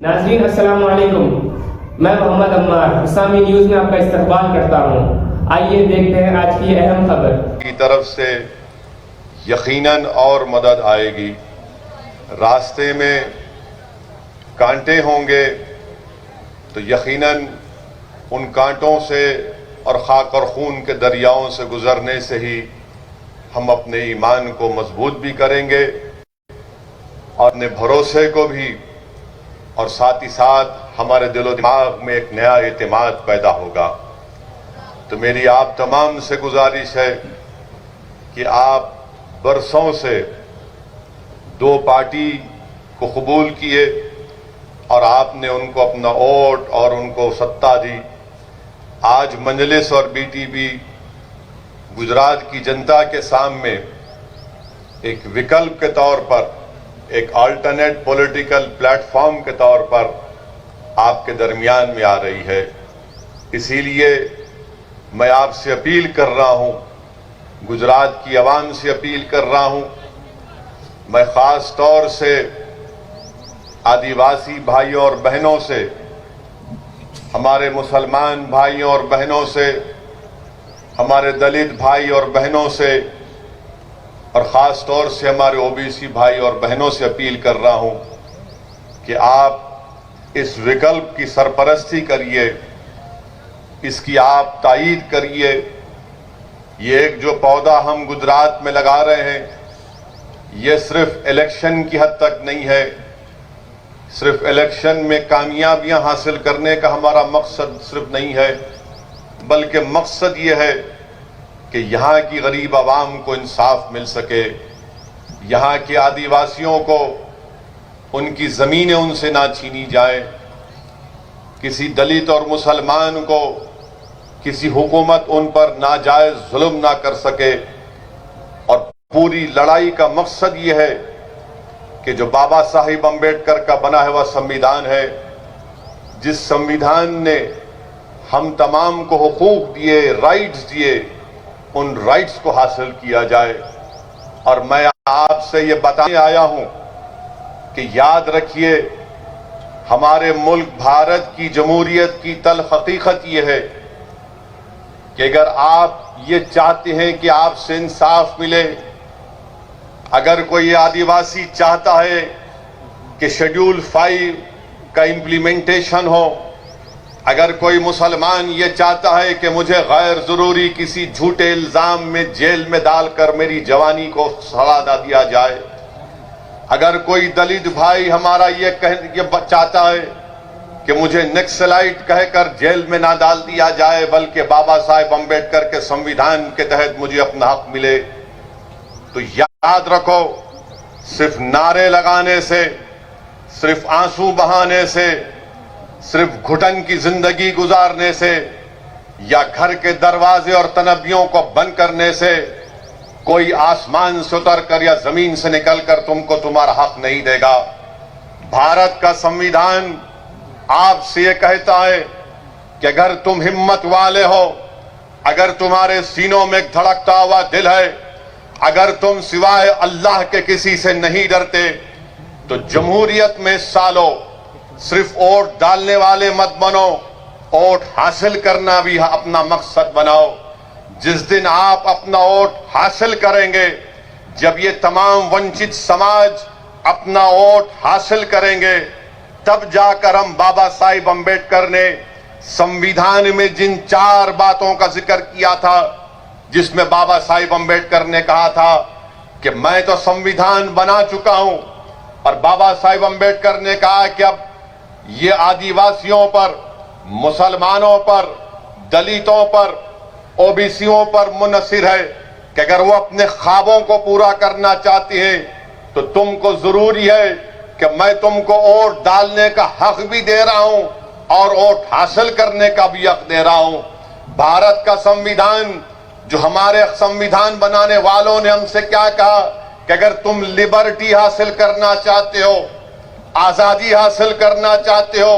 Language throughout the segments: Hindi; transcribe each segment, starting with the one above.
नाज़रीन अस्सलाम वालेकुम, मैं मोहम्मद अम्मार इस्लामी न्यूज़ में आपका इस्तकबाल करता हूँ। आइए देखते हैं आज की अहम खबर। की तरफ से यकीनन और मदद आएगी। रास्ते में कांटे होंगे तो यकीनन उन कांटों से और खाक और खून के दरियाओं से गुजरने से ही हम अपने ईमान को मजबूत भी करेंगे और अपने भरोसे को भी, और साथ ही साथ हमारे दिलो दिमाग में एक नया एतमाद पैदा होगा। तो मेरी आप तमाम से गुजारिश है कि आप बरसों से दो पार्टी को कबूल किए और आपने उनको अपना वोट और उनको सत्ता दी। आज मजलिस और बीटीपी गुजरात की जनता के सामने एक विकल्प के तौर पर, एक अल्टरनेट पॉलिटिकल प्लेटफॉर्म के तौर पर आपके दरमियान में आ रही है। इसीलिए मैं आपसे अपील कर रहा हूं, गुजरात की आवाम से अपील कर रहा हूं, मैं खास तौर से आदिवासी भाइयों और बहनों से, हमारे मुसलमान भाइयों और बहनों से, हमारे दलित भाई और बहनों से, और ख़ास तौर से हमारे ओबीसी भाई और बहनों से अपील कर रहा हूं कि आप इस विकल्प की सरपरस्ती करिए, इसकी आप तायीद करिए। ये एक जो पौधा हम गुजरात में लगा रहे हैं, ये सिर्फ इलेक्शन की हद तक नहीं है। सिर्फ इलेक्शन में कामयाबियां हासिल करने का हमारा मकसद सिर्फ नहीं है, बल्कि मकसद ये है कि यहाँ की गरीब आवाम को इंसाफ मिल सके, यहाँ के आदिवासियों को उनकी ज़मीनें उनसे ना छीनी जाए, किसी दलित और मुसलमान को किसी हुकूमत उन पर नाजायज जुल्म ना कर सके। और पूरी लड़ाई का मकसद ये है कि जो बाबा साहिब अम्बेडकर का बना हुआ संविधान है, जिस संविधान ने हम तमाम को हुकूक दिए, राइट्स दिए, उन राइट्स को हासिल किया जाए। और मैं आपसे ये बताने आया हूं कि याद रखिए, हमारे मुल्क भारत की जमहूरियत की तल्ख हकीकत ये है कि अगर आप ये चाहते हैं कि आपसे इंसाफ मिले, अगर कोई आदिवासी चाहता है कि शेड्यूल 5 का इम्प्लीमेंटेशन हो, अगर कोई मुसलमान ये चाहता है कि मुझे गैर जरूरी किसी झूठे इल्जाम में जेल में डालकर मेरी जवानी को सड़ा दिया जाए, अगर कोई दलित भाई हमारा ये चाहता है कि मुझे नक्सलाइट कहकर जेल में ना डाल दिया जाए, बल्कि बाबा साहेब अम्बेडकर के संविधान के तहत मुझे अपना हक मिले, तो याद रखो, सिर्फ नारे लगाने से, सिर्फ आंसू बहाने से, सिर्फ घुटन की जिंदगी गुजारने से, या घर के दरवाजे और तनबियों को बंद करने से कोई आसमान से उतर कर या जमीन से निकलकर तुमको तुम्हारा हक नहीं देगा। भारत का संविधान आपसे ये कहता है कि अगर तुम हिम्मत वाले हो, अगर तुम्हारे सीनों में एक धड़कता हुआ दिल है, अगर तुम सिवाय अल्लाह के किसी से नहीं डरते, तो जमहूरियत में सालों सिर्फ वोट डालने वाले मत बनो, वोट हासिल करना भी अपना मकसद बनाओ। जिस दिन आप अपना वोट हासिल करेंगे, जब ये तमाम वंचित समाज अपना वोट हासिल करेंगे, तब जाकर हम बाबा साहिब अम्बेडकर ने संविधान में जिन 4 बातों का जिक्र किया था, जिसमें बाबा साहिब अम्बेडकर ने कहा था कि मैं तो संविधान बना चुका हूं, और बाबा साहिब अम्बेडकर ने कहा कि अब ये आदिवासियों पर, मुसलमानों पर, दलितों पर, ओबीसियों पर मुनसिर है कि अगर वो अपने ख्वाबों को पूरा करना चाहती हैं, तो तुमको जरूरी है कि मैं तुमको वोट डालने का हक भी दे रहा हूं और वोट हासिल करने का भी हक दे रहा हूं। भारत का संविधान, जो हमारे संविधान बनाने वालों ने हमसे क्या कहा कि अगर तुम लिबर्टी हासिल करना चाहते हो, आजादी हासिल करना चाहते हो,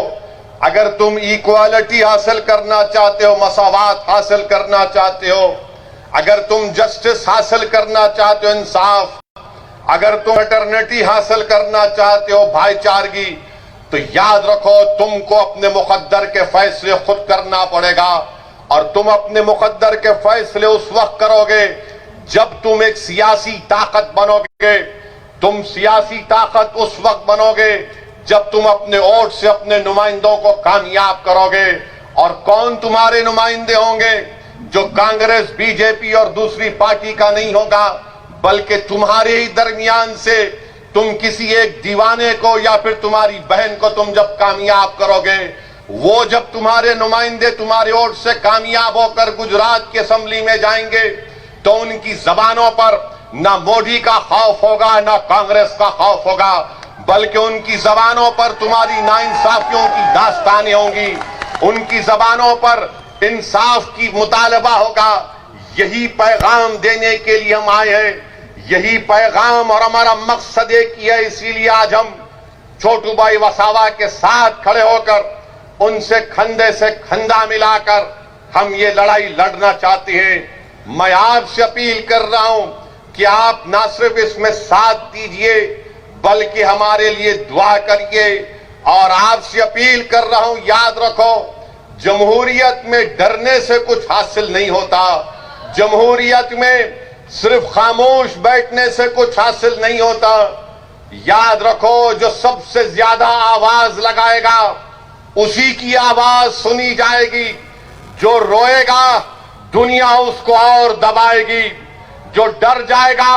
अगर तुम इक्वालिटी हासिल करना चाहते हो, मसावात हासिल करना चाहते हो, अगर तुम जस्टिस हासिल करना चाहते हो, इंसाफ, अगर तुम अटर्निटी हासिल करना चाहते हो, भाईचारगी, तो याद रखो तुमको अपने मुकद्दर के फैसले खुद करना पड़ेगा। और तुम अपने मुकद्दर के फैसले उस वक्त करोगे जब तुम एक सियासी ताकत बनोगे। तुम सियासी ताकत उस वक्त बनोगे जब तुम अपने वोट से अपने नुमाइंदों को कामयाब करोगे। और कौन तुम्हारे नुमाइंदे होंगे? जो कांग्रेस, बीजेपी और दूसरी पार्टी का नहीं होगा, बल्कि तुम्हारे ही दरमियान से तुम किसी एक दीवाने को या फिर तुम्हारी बहन को तुम जब कामयाब करोगे, वो जब तुम्हारे नुमाइंदे तुम्हारे वोट से कामयाब होकर गुजरात की असेंबली में जाएंगे तो उनकी जबानों पर ना मोदी का खौफ होगा ना कांग्रेस का खौफ होगा, बल्कि उनकी जबानों पर तुम्हारी नाइंसाफियों की दास्तानें होंगी। उनकी जबानों पर इंसाफ की मुतालबा होगा। यही पैगाम देने के लिए हम आए हैं। यही पैगाम और हमारा मकसद एक ही है। इसीलिए आज हम छोटू भाई वसावा के साथ खड़े होकर उनसे कंधे से कंधा मिलाकर हम ये लड़ाई लड़ना चाहते हैं। मैं आपसे अपील कर रहा हूं कि आप ना सिर्फ इसमें साथ दीजिए बल्कि हमारे लिए दुआ करिए। और आपसे अपील कर रहा हूं, याद रखो जमहूरियत में डरने से कुछ हासिल नहीं होता। जमहूरियत में सिर्फ खामोश बैठने से कुछ हासिल नहीं होता। याद रखो जो सबसे ज्यादा आवाज लगाएगा उसी की आवाज सुनी जाएगी। जो रोएगा दुनिया उसको और दबाएगी। जो डर जाएगा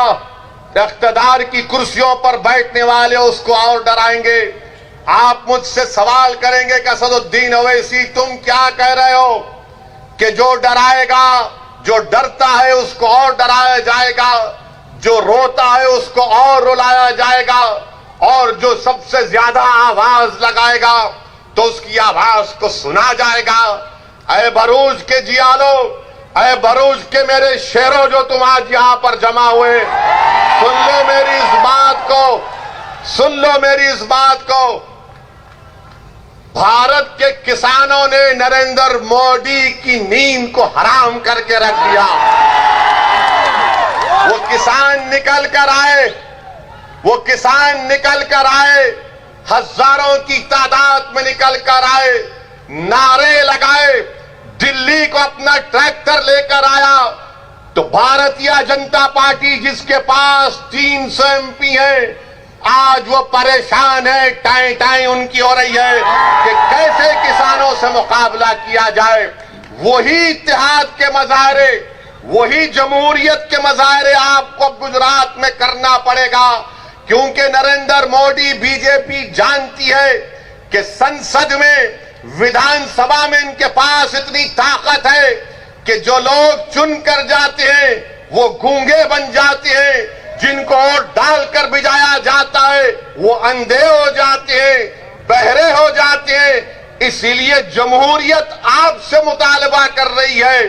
इख्तिदार की कुर्सियों पर बैठने वाले उसको और डराएंगे। आप मुझसे सवाल करेंगे कि असदुद्दीन ओवैसी तुम क्या कह रहे हो कि जो डराएगा, जो डरता है उसको और डराया जाएगा, जो रोता है उसको और रुलाया जाएगा, और जो सबसे ज्यादा आवाज लगाएगा तो उसकी आवाज को सुना जाएगा। ऐ भरूच के जियालो, ऐ भरूच के मेरे शेरों जो तुम आज यहां पर जमा हुए, सुन लो मेरी इस बात को, सुन लो मेरी इस बात को। भारत के किसानों ने नरेंद्र मोदी की नींद को हराम करके रख दिया। वो किसान निकल कर आए, वो किसान निकल कर आए, हजारों की तादाद में निकल कर आए, नारे लगाए, दिल्ली को अपना ट्रैक्टर लेकर आया। तो भारतीय जनता पार्टी जिसके पास 300 एमपी है, आज वो परेशान है, टाई टाई उनकी हो रही है कि कैसे किसानों से मुकाबला किया जाए। वही इत्तेहाद के मजाहरे, वही जमहूरियत के मजाहरे आपको गुजरात में करना पड़ेगा, क्योंकि नरेंद्र मोदी, बीजेपी जानती है कि संसद में, विधानसभा में इनके पास इतनी ताकत है कि जो लोग चुन कर जाते हैं वो गूंगे बन जाते हैं। जिनको वोट डालकर भिजाया जाता है वो अंधे हो जाते हैं, बहरे हो जाते हैं। इसीलिए जमहूरियत आपसे मुतालबा कर रही है।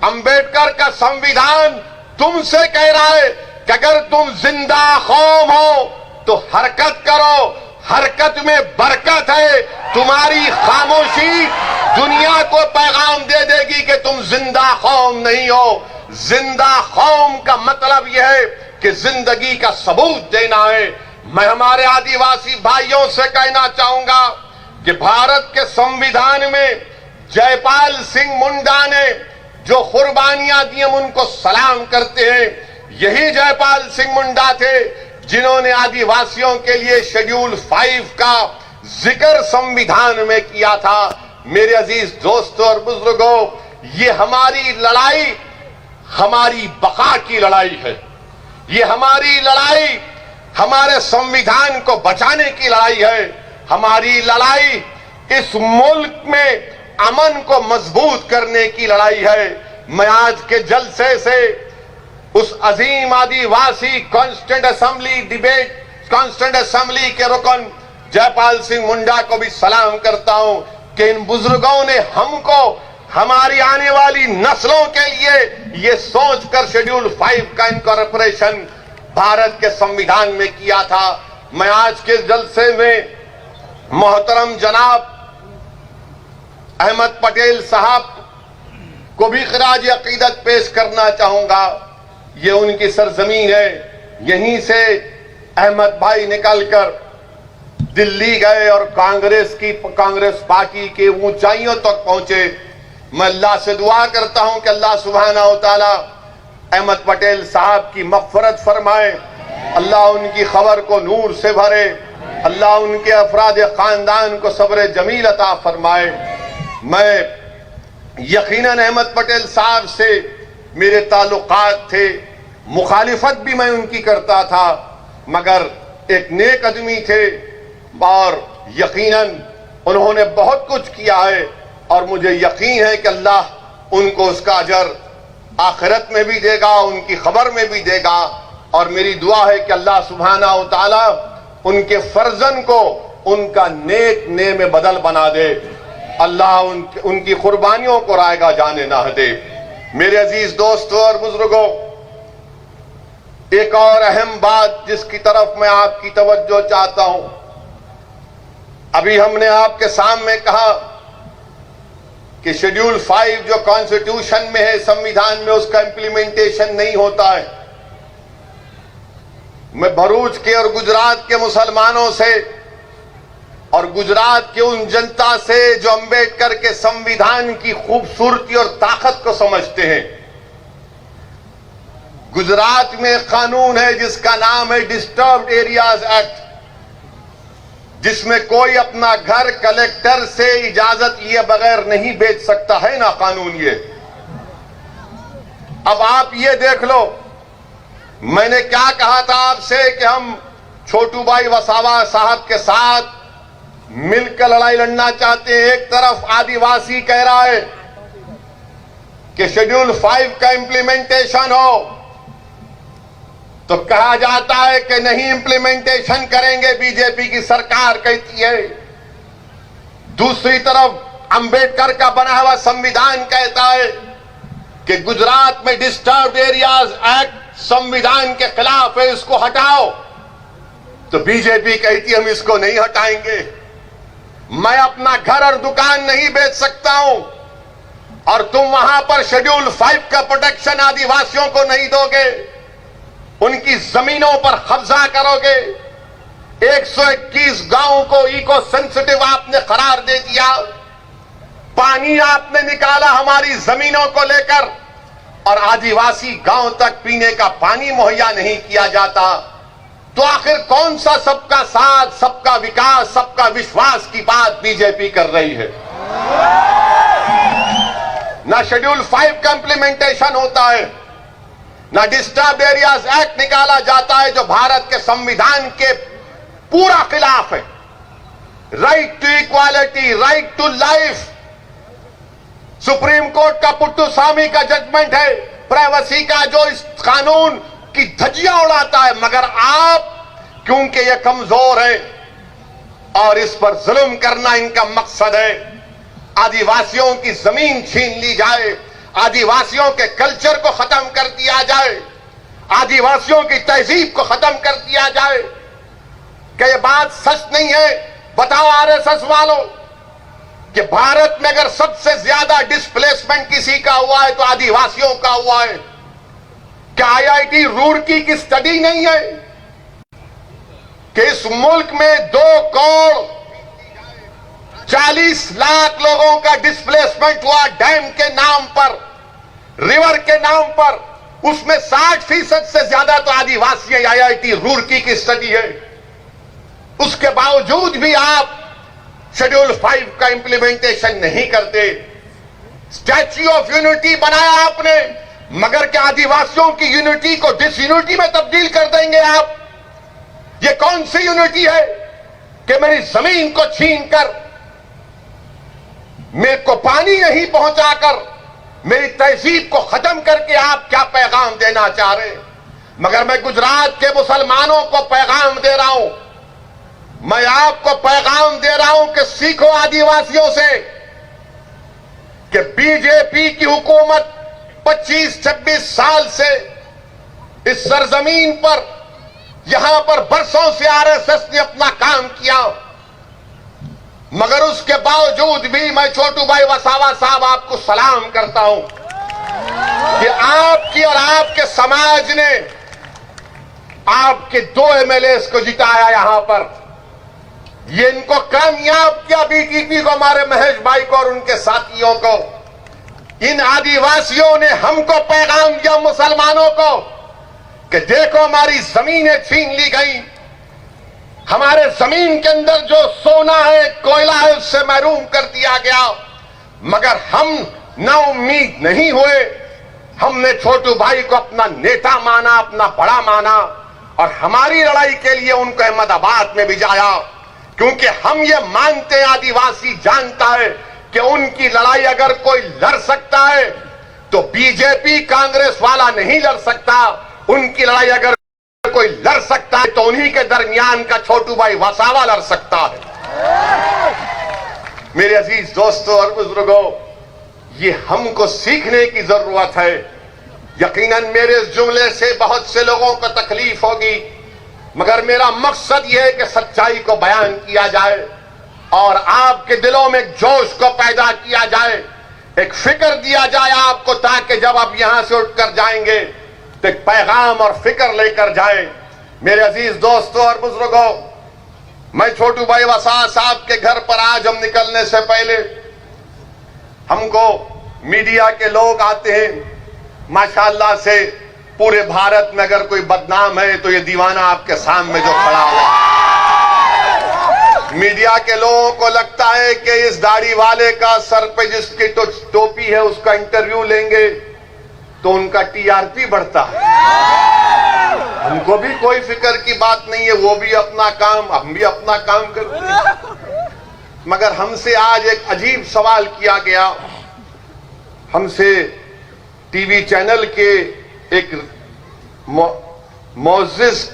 अंबेडकर का संविधान तुमसे कह रहा है कि अगर तुम जिंदा कौम हो तो हरकत करो, हरकत में बरकत है। तुम्हारी खामोशी दुनिया को पैगाम दे देगी कि तुम जिंदा कौम नहीं हो। जिंदा कौम का मतलब यह है कि जिंदगी का सबूत देना है। मैं हमारे आदिवासी भाइयों से कहना चाहूंगा कि भारत के संविधान में जयपाल सिंह मुंडा ने जो कुर्बानियां दी हम उनको सलाम करते हैं। यही जयपाल सिंह मुंडा थे जिन्होंने आदिवासियों के लिए शेड्यूल 5 का जिक्र संविधान में किया था। मेरे अजीज दोस्तों और बुजुर्गों, ये हमारी लड़ाई हमारी बका की लड़ाई है। ये हमारी लड़ाई हमारे संविधान को बचाने की लड़ाई है। हमारी लड़ाई इस मुल्क में अमन को मजबूत करने की लड़ाई है। मैं आज के जलसे से उस अजीम आदिवासी constituent assembly debate, constituent assembly के रुकन जयपाल सिंह मुंडा को भी सलाम करता हूं कि इन बुजुर्गों ने हमको, हमारी आने वाली नस्लों के लिए ये सोचकर शेड्यूल 5 का इनकॉर्पोरेशन भारत के संविधान में किया था। मैं आज के जलसे में मोहतरम जनाब अहमद पटेल साहब को भी खराज अकीदत पेश करना चाहूंगा। ये उनकी सरजमीन है, यहीं से अहमद भाई निकलकर दिल्ली गए और कांग्रेस पार्टी के ऊंचाइयों तक पहुंचे। मैं अल्लाह से दुआ करता हूं कि अल्लाह सुब्हानहू तआला अहमद पटेल साहब की मग़फ़िरत फरमाए, अल्लाह उनकी खबर को नूर से भरे, अल्लाह उनके अफराद खानदान को सब्र जमील अता फरमाए। मैं यकीनन अहमद पटेल साहब से मेरे ताल्लुकात थे, मुखालिफत भी मैं उनकी करता था, मगर एक नेक आदमी थे और यकीनन उन्होंने बहुत कुछ किया है और मुझे यकीन है कि अल्लाह उनको उसका अजर आखिरत में भी देगा, उनकी खबर में भी देगा। और मेरी दुआ है कि अल्लाह सुब्हानहू तआला उनके फर्जन को उनका नेक ने में बदल बना दे, अल्लाह उनकी कुर्बानियों को रायगा जाने ना दे। मेरे अजीज दोस्तों और बुजुर्गों, एक और अहम बात जिसकी तरफ मैं आपकी तवज्जो चाहता हूं, अभी हमने आपके सामने कहा कि शेड्यूल 5 जो कॉन्स्टिट्यूशन में है, संविधान में, उसका इंप्लीमेंटेशन नहीं होता है। मैं भरूच के और गुजरात के मुसलमानों से और गुजरात के उन जनता से जो अंबेडकर के संविधान की खूबसूरती और ताकत को समझते हैं, गुजरात में एक कानून है जिसका नाम है डिस्टर्ब्ड एरियाज एक्ट, जिसमें कोई अपना घर कलेक्टर से इजाजत लिए बगैर नहीं बेच सकता है ना कानून ये। अब आप ये देख लो, मैंने क्या कहा था आपसे कि हम छोटू भाई वसावा साहब के साथ मिलकर लड़ाई लड़ना चाहते हैं। एक तरफ आदिवासी कह रहा है कि शेड्यूल 5 का इंप्लीमेंटेशन हो, तो कहा जाता है कि नहीं इंप्लीमेंटेशन करेंगे, बीजेपी की सरकार कहती है। दूसरी तरफ अंबेडकर का बना हुआ संविधान कहता है कि गुजरात में डिस्टर्ब्ड एरियाज एक्ट संविधान के खिलाफ है, इसको हटाओ। तो बीजेपी कहती है हम इसको नहीं हटाएंगे। मैं अपना घर और दुकान नहीं बेच सकता हूं और तुम वहां पर शेड्यूल 5 का प्रोटेक्शन आदिवासियों को नहीं दोगे, उनकी जमीनों पर कब्जा करोगे। 121 गांवों को इको सेंसिटिव आपने करार दे दिया, पानी आपने निकाला हमारी जमीनों को लेकर, और आदिवासी गांव तक पीने का पानी मुहैया नहीं किया जाता। तो आखिर कौन सा सबका साथ, सबका विकास, सबका विश्वास की बात बीजेपी कर रही है? ना शेड्यूल 5 का इंप्लीमेंटेशन होता है, ना डिस्टर्ब एरियाज एक्ट निकाला जाता है जो भारत के संविधान के पूरा खिलाफ है। Right to equality, right to life, supreme court का पुट्टुस्वामी का जजमेंट है, प्राइवेसी का जो इस कानून की धज्जियां उड़ाता है, मगर आप क्योंकि ये कमजोर है और इस पर जुल्म करना इनका मकसद है, आदिवासियों की जमीन छीन ली जाए, आदिवासियों के कल्चर को खत्म कर दिया जाए, आदिवासियों की तहजीब को खत्म कर दिया जाए। क्या ये बात सच नहीं है? बताओ आरएसएस वालों कि भारत में अगर सबसे ज्यादा डिस्प्लेसमेंट किसी का हुआ है तो आदिवासियों का हुआ है। क्या आईआईटी रुड़की की स्टडी नहीं है कि इस मुल्क में 2 करोड़ 40 लाख लोगों का डिस्प्लेसमेंट हुआ डैम के नाम पर, रिवर के नाम पर, उसमें 60% से ज्यादा तो आदिवासी है। आईआईटी रुड़की की स्टडी है। उसके बावजूद भी आप शेड्यूल 5 का इंप्लीमेंटेशन नहीं करते। स्टैच्यू ऑफ यूनिटी बनाया आपने, मगर क्या आदिवासियों की यूनिटी को डिसयूनिटी में तब्दील कर देंगे आप? ये कौन सी यूनिटी है कि मेरी जमीन को छीनकर, मेरे को पानी नहीं पहुंचाकर, मेरी तहजीब को खत्म करके आप क्या पैगाम देना चाह रहे? मगर मैं गुजरात के मुसलमानों को पैगाम दे रहा हूं, मैं आपको पैगाम दे रहा हूं कि सीखो आदिवासियों से कि बीजेपी की हुकूमत 25-26 साल से इस सरजमीन पर, यहां पर बरसों से आरएसएस ने अपना काम किया, मगर उसके बावजूद भी मैं छोटू भाई वसावा साहब आपको सलाम करता हूं कि आपकी और आपके समाज ने आपके 2 एमएलए को जिताया यहां पर। ये इनको कामयाब किया, बीटीपी को, हमारे महेश भाई को और उनके साथियों को। इन आदिवासियों ने हमको पैगाम दिया, मुसलमानों को, कि देखो हमारी जमीनें छीन ली गई, हमारे जमीन के अंदर जो सोना है, कोयला है, उससे महरूम कर दिया गया। मगर हम ना उम्मीद नहीं हुए। हमने छोटू भाई को अपना नेता माना, अपना बड़ा माना, और हमारी लड़ाई के लिए उनको अहमदाबाद में भिजाया, क्योंकि हम ये मानते हैं, आदिवासी जानता है कि उनकी लड़ाई अगर कोई लड़ सकता है तो बीजेपी कांग्रेस वाला नहीं लड़ सकता। उनकी लड़ाई अगर कोई लड़ सकता है तो उन्हीं के दरमियान का छोटू भाई वसावा लड़ सकता है। मेरे अजीज दोस्तों और बुजुर्गों, ये हमको सीखने की जरूरत है। यकीनन मेरे इस जुमले से बहुत से लोगों को तकलीफ होगी, मगर मेरा मकसद यह है कि सच्चाई को बयान किया जाए और आपके दिलों में जोश को पैदा किया जाए, एक फिक्र दिया जाए आपको, ताकि जब आप यहां से उठकर जाएंगे तो एक पैगाम और फिक्र लेकर जाए। मेरे अजीज दोस्तों और बुजुर्गों, मैं छोटू भाई वसा साहब के घर पर आज हम निकलने से पहले, हमको मीडिया के लोग आते हैं, माशाअल्लाह से पूरे भारत में अगर कोई बदनाम है तो ये दीवाना आपके सामने जो खड़ा हुआ। मीडिया के लोगों को लगता है कि इस दाढ़ी वाले का सर पे जिसकी टोपी है उसका इंटरव्यू लेंगे तो उनका टीआरपी बढ़ता है। हमको भी कोई फिक्र की बात नहीं है, वो भी अपना काम, हम भी अपना काम करते हैं। मगर हमसे आज एक अजीब सवाल किया गया। हमसे टीवी चैनल के एक मोअज़्ज़िज़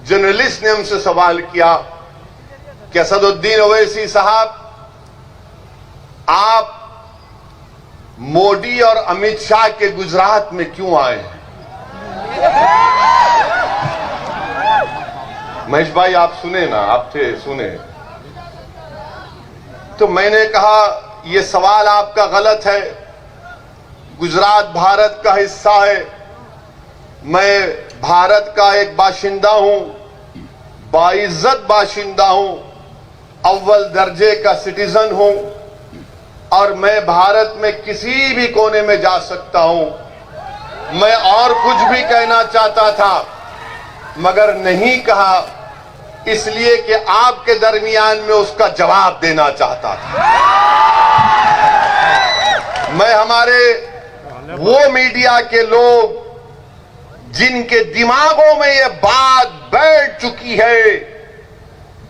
जर्नलिस्ट ने हमसे सवाल किया कि असदुद्दीन ओवैसी साहब, आप मोदी और अमित शाह के गुजरात में क्यों आए हैं? महेश भाई आप सुने ना, आप थे, सुने। तो मैंने कहा यह सवाल आपका गलत है। गुजरात भारत का हिस्सा है, मैं भारत का एक बाशिंदा हूं, बाइज्जत बाशिंदा हूं, अव्वल दर्जे का सिटीजन हूं, और मैं भारत में किसी भी कोने में जा सकता हूं। मैं और कुछ भी कहना चाहता था मगर नहीं कहा, इसलिए कि आपके दरमियान में उसका जवाब देना चाहता था। मैं हमारे वो मीडिया के लोग जिनके दिमागों में ये बात बैठ चुकी है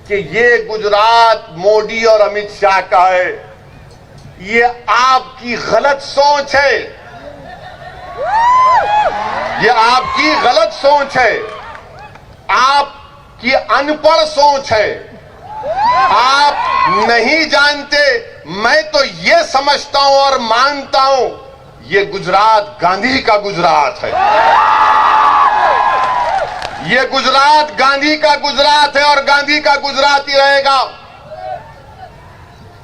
कि ये गुजरात मोदी और अमित शाह का है, ये आपकी गलत सोच है, ये आपकी गलत सोच है, आपकी अनपढ़ सोच है, आप नहीं जानते। मैं तो ये समझता हूं और मानता हूं ये गुजरात गांधी का गुजरात है, ये गुजरात गांधी का गुजरात है और गांधी का गुजरात ही रहेगा,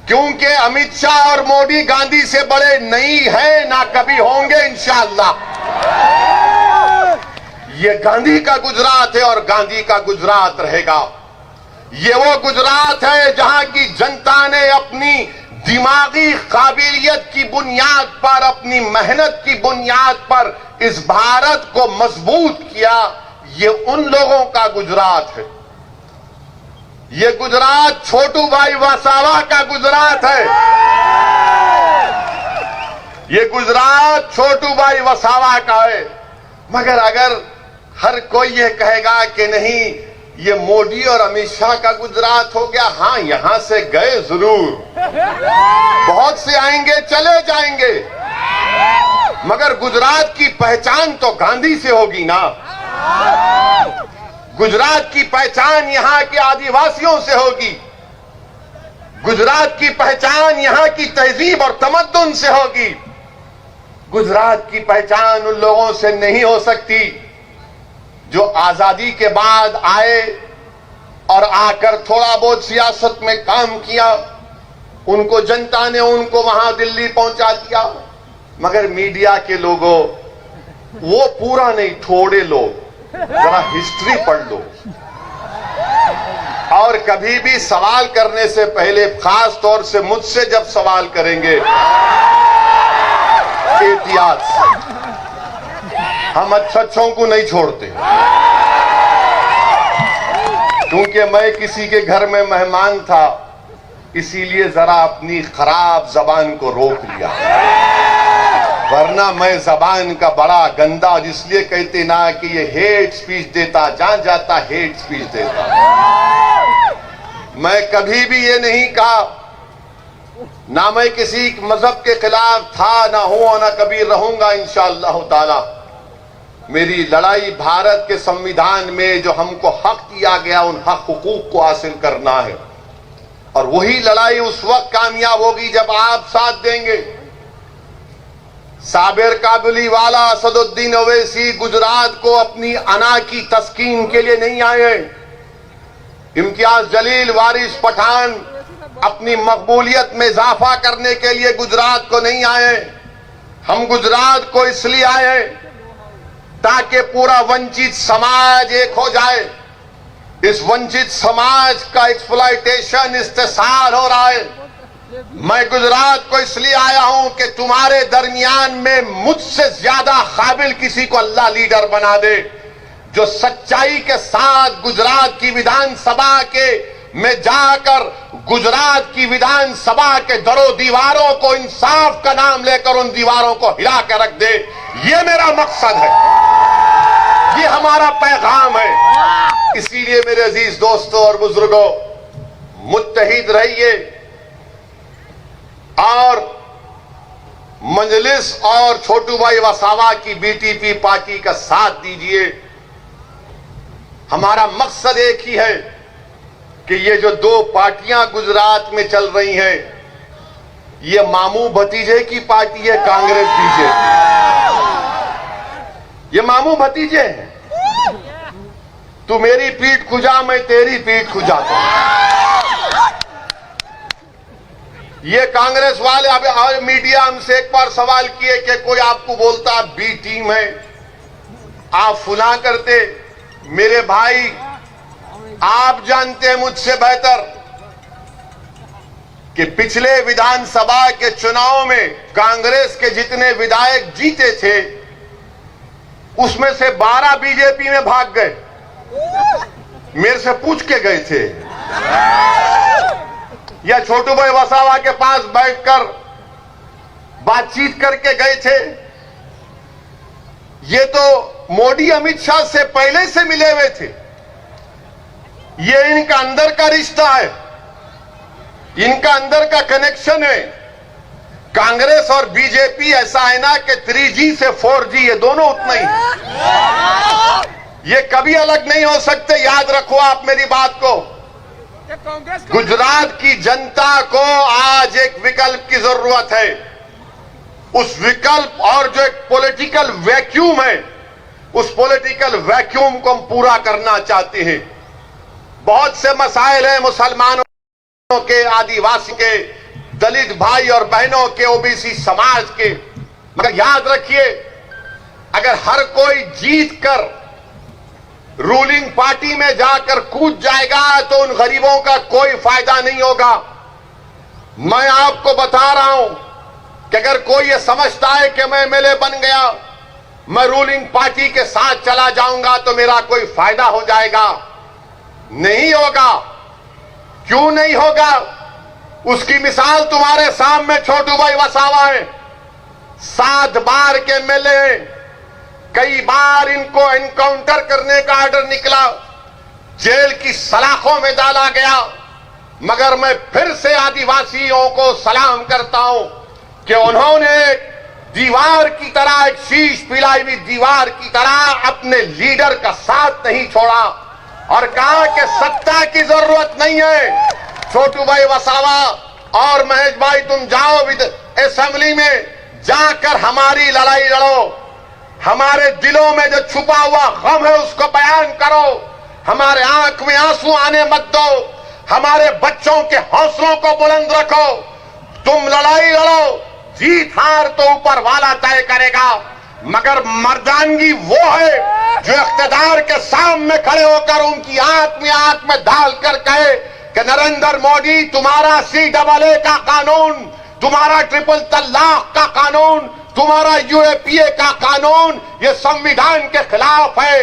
क्योंकि अमित शाह और मोदी गांधी से बड़े नहीं है, ना कभी होंगे इंशाअल्लाह। ये गांधी का गुजरात है और गांधी का गुजरात रहेगा। ये वो गुजरात है जहां की जनता ने अपनी दिमागी काबिलियत की बुनियाद पर, अपनी मेहनत की बुनियाद पर इस भारत को मजबूत किया। ये उन लोगों का गुजरात है। ये गुजरात छोटू भाई वसावा का गुजरात है। ये गुजरात छोटू भाई वसावा का है। मगर अगर हर कोई ये कहेगा कि नहीं ये मोदी और अमित शाह का गुजरात हो गया, हाँ यहां से गए जरूर, बहुत से आएंगे चले जाएंगे, मगर गुजरात की पहचान तो गांधी से होगी ना। गुजरात की पहचान यहां के आदिवासियों से होगी, गुजरात की पहचान यहां की तहजीब और तमद्दुन से होगी। गुजरात की पहचान उन लोगों से नहीं हो सकती जो आजादी के बाद आए और आकर थोड़ा बहुत सियासत में काम किया, उनको जनता ने उनको वहां दिल्ली पहुंचा दिया। मगर मीडिया के लोगों, वो पूरा नहीं, थोड़े लोग जरा हिस्ट्री पढ़ लो और और कभी भी सवाल करने से पहले, खास तौर से मुझसे जब सवाल करेंगे, एहतियात से। हम अच्छों को नहीं छोड़ते, क्योंकि मैं किसी के घर में मेहमान था, इसीलिए जरा अपनी खराब जबान को रोक लिया, वरना मैं जबान का बड़ा गंदा, इसलिए कहते ना कि ये हेट स्पीच देता, जहां जाता हेट स्पीच देता। मैं कभी भी ये नहीं कहा, ना मैं किसी मजहब के खिलाफ था, ना हूं और ना कभी रहूंगा इंशाअल्लाह ताला। मेरी लड़ाई भारत के संविधान में जो हमको हक दिया गया, उन हक हुकूक को हासिल करना है, और वही लड़ाई उस वक्त कामयाब होगी जब आप साथ देंगे। साबिर काबुली वाला, असदुद्दीन ओवैसी गुजरात को अपनी अना की तस्कीन के लिए नहीं आए। इम्तियाज जलील, वारिस पठान अपनी मकबूलियत में इजाफा करने के लिए गुजरात को नहीं आए। हम गुजरात को इसलिए आए ताकि पूरा वंचित समाज एक हो जाए। इस वंचित समाज का एक्सप्लॉयटेशन, इस्तेसाल हो रहा है। मैं गुजरात को इसलिए आया हूं कि तुम्हारे दरमियान में मुझसे ज्यादा काबिल किसी को अल्लाह लीडर बना दे, जो सच्चाई के साथ गुजरात की विधानसभा के में जाकर गुजरात की विधानसभा के दरों दीवारों को इंसाफ का नाम लेकर उन दीवारों को हिला कर रख दे। ये मेरा मकसद है, ये हमारा पैगाम है। इसीलिए मेरे अजीज दोस्तों और बुजुर्गों, मुत्तहिद रहिए और मजलिस और छोटू भाई वसावा की बीटीपी पार्टी का साथ दीजिए। हमारा मकसद एक ही है कि ये जो दो पार्टियां गुजरात में चल रही हैं, ये मामू भतीजे की पार्टी है, कांग्रेस बीजेपी। ये मामू भतीजे हैं। तू मेरी पीठ खुजा, मैं तेरी पीठ खुजाता हूं। ये कांग्रेस वाले अब मीडिया हमसे एक बार सवाल किए कि कोई आपको बोलता बी टीम है, आप फुला करते। मेरे भाई, आप जानते हैं मुझसे बेहतर कि पिछले विधानसभा के चुनाव में कांग्रेस के जितने विधायक जीते थे, उसमें से 12 बीजेपी में भाग गए। मेरे से पूछ के गए थे, या छोटू भाई वसावा के पास बैठकर बातचीत करके गए थे। ये तो मोदी अमित शाह से पहले से मिले हुए थे। ये इनका अंदर का रिश्ता है, इनका अंदर का कनेक्शन है। कांग्रेस और बीजेपी ऐसा है ना कि 3G से 4G, ये दोनों उतना ही, ये कभी अलग नहीं हो सकते। याद रखो आप मेरी बात को। गुजरात की जनता को आज एक विकल्प की जरूरत है। उस विकल्प और जो एक पॉलिटिकल वैक्यूम है, उस पॉलिटिकल वैक्यूम को हम पूरा करना चाहते हैं। बहुत से मसाइल हैं मुसलमानों के, आदिवासी के, दलित भाई और बहनों के, ओबीसी समाज के, मगर याद रखिए, अगर हर कोई जीत कर रूलिंग पार्टी में जाकर कूद जाएगा तो उन गरीबों का कोई फायदा नहीं होगा। मैं आपको बता रहा हूं कि अगर कोई ये समझता है कि मैं एमएलए बन गया, मैं रूलिंग पार्टी के साथ चला जाऊंगा तो मेरा कोई फायदा हो जाएगा, नहीं होगा। क्यों नहीं होगा? उसकी मिसाल तुम्हारे सामने छोटू भाई वसावा है। 7 बार के एमएलए, कई बार इनको एनकाउंटर करने का ऑर्डर निकला, जेल की सलाखों में डाला गया, मगर मैं फिर से आदिवासियों को सलाम करता हूं कि उन्होंने दीवार की तरह, एक शीश पिलाई हुई दीवार की तरह अपने लीडर का साथ नहीं छोड़ा और कहा कि सत्ता की जरूरत नहीं है। छोटू भाई वसावा और महेश भाई, तुम जाओ असेंबली में जाकर हमारी लड़ाई लड़ो। हमारे दिलों में जो छुपा हुआ गम है उसको बयान करो। हमारे आंख में आंसू आने मत दो। हमारे बच्चों के हौसलों को बुलंद रखो। तुम लड़ाई लड़ो, जीत हार तो ऊपर वाला तय करेगा। मगर मर्दानगी वो है जो इख्तिदार के सामने खड़े होकर उनकी आंख में डालकर कहे कि नरेंद्र मोदी, तुम्हारा CAA का कानून, तुम्हारा ट्रिपल तलाक का कानून, तुम्हारा UAPA का कानून ये संविधान के खिलाफ है।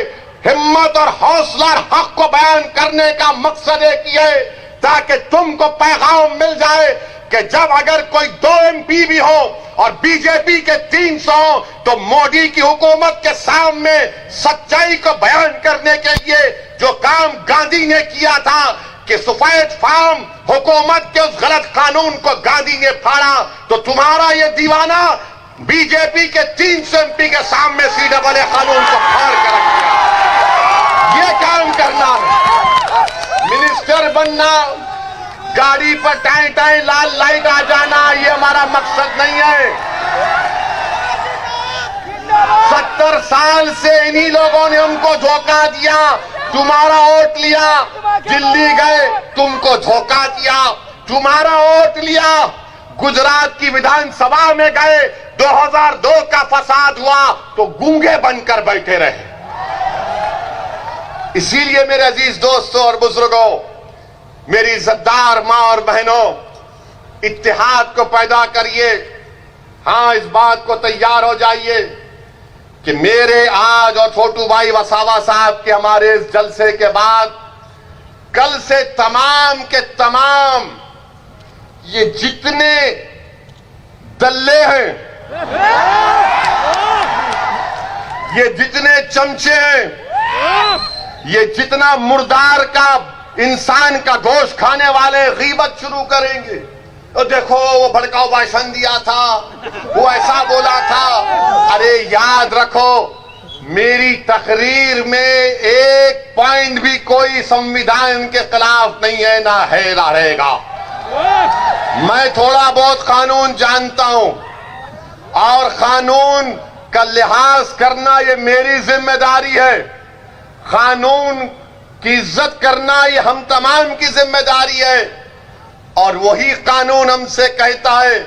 हिम्मत और हौसला और हक को बयान करने का मकसद एक ही है ताकि तुमको पैगाम मिल जाए कि जब अगर कोई 2 MP भी हो और बीजेपी के 300 हो तो मोदी की हुकूमत के सामने सच्चाई को बयान करने के लिए जो काम गांधी ने किया था कि सफेद फार्म हुकूमत के उस गलत कानून को गांधी ने फाड़ा, तो तुम्हारा ये दीवाना बीजेपी के 300 MP के सामने CAA कानून को फाड़ कर रख दिया। ये काम करना है। मिनिस्टर बनना, गाड़ी पर टाई टाई लाल लाइट आ जाना, ये हमारा मकसद नहीं है। 70 साल से इन्हीं लोगों ने हमको धोखा दिया। तुम्हारा वोट लिया, दिल्ली गए, तुमको धोखा दिया। तुम्हारा वोट लिया, गुजरात की विधानसभा में गए, 2002 का फसाद हुआ तो गूंगे बनकर बैठे रहे। इसीलिए मेरे अजीज दोस्तों और बुजुर्गों, मेरी इज्जतदार मां और बहनों, इत्तेहाद को पैदा करिए। हां, इस बात को तैयार हो जाइए कि मेरे आज और छोटू भाई वसावा साहब के हमारे इस जलसे के बाद कल से तमाम के तमाम ये जितने दल्ले हैं, ये जितने चमचे हैं, ये जितना मुर्दार का इंसान का गोश्त खाने वाले गीबत शुरू करेंगे। तो देखो वो भड़काऊ भाषण दिया था, वो ऐसा बोला था। अरे याद रखो, मेरी तकरीर में एक पॉइंट भी कोई संविधान के खिलाफ नहीं है, ना है ना रहेगा। मैं थोड़ा बहुत कानून जानता हूं और कानून का लिहाज करना ये मेरी जिम्मेदारी है। कानून की इज्जत करना ये हम तमाम की जिम्मेदारी है। और वही कानून हमसे कहता है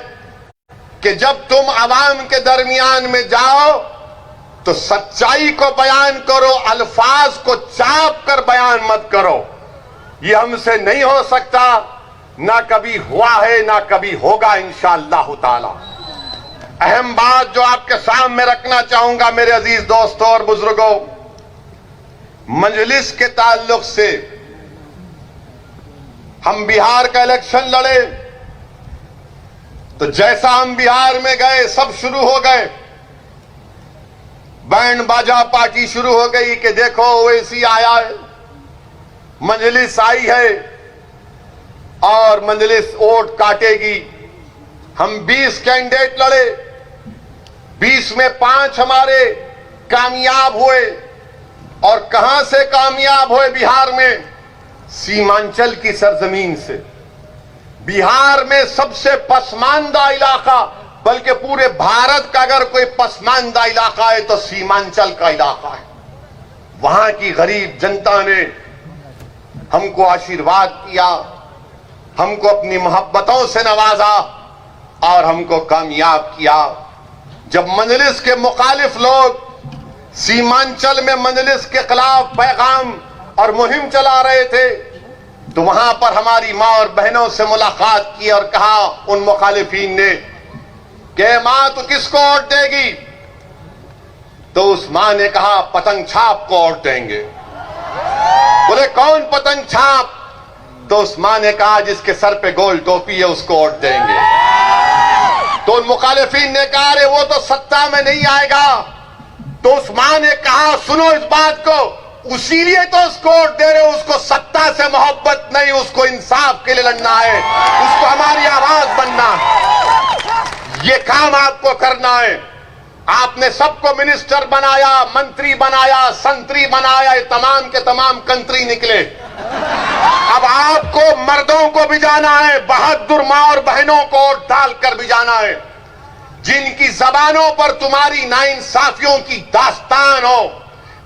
कि जब तुम आवाम के दरमियान में जाओ तो सच्चाई को बयान करो, अल्फाज को चाप कर बयान मत करो। ये हमसे नहीं हो सकता, ना कभी हुआ है ना कभी होगा इंशाअल्लाह ताला। अहम बात जो आपके सामने रखना चाहूंगा मेरे अजीज दोस्तों और बुजुर्गों, मजलिस के ताल्लुक से हम बिहार का इलेक्शन लड़े तो जैसा हम बिहार में गए सब शुरू हो गए, बैंड बाजा पार्टी शुरू हो गई कि देखो ओवैसी आया है, मजलिस आई है और मजलिस वोट काटेगी। हम 20 कैंडिडेट लड़े, 20 में 5 हमारे कामयाब हुए। और कहां से कामयाब हुए बिहार में? सीमांचल की सरजमीन से। बिहार में सबसे पसमानदा इलाका, बल्कि पूरे भारत का अगर कोई पसमानदा इलाका है तो सीमांचल का इलाका है। वहां की गरीब जनता ने हमको आशीर्वाद किया, हमको अपनी मोहब्बतों से नवाजा और हमको कामयाब किया। जब मजलिस के मुखालिफ लोग सीमांचल में मजलिस के खिलाफ पैगाम और मुहिम चला रहे थे तो वहां पर हमारी मां और बहनों से मुलाकात की और कहा उन मुखालिफीन ने कि मां तू किसको वोट देगी? तो उस मां ने कहा पतंग छाप को वोट देंगे। बोले कौन पतंग छाप? तो उस मां ने कहा जिसके सर पे गोल टोपी है उसको वोट देंगे। तो उन मुखालिफीन ने कहा अरे वो तो सत्ता में नहीं आएगा। तो उस मां ने कहा सुनो इस बात को, उसीलिए तो उसको वोट दे रहे हो, उसको सत्ता से मोहब्बत नहीं, उसको इंसाफ के लिए लड़ना है, उसको हमारी आवाज बनना है। ये काम आपको करना है। आपने सबको मिनिस्टर बनाया, मंत्री बनाया, संतरी बनाया, ये तमाम के तमाम कंत्री निकले। अब आपको मर्दों को भी जाना है, बहादुर मां और बहनों को वोट डालकर भी जाना है, जिनकी जबानों पर तुम्हारी नाइंसाफियों की दास्तान हो,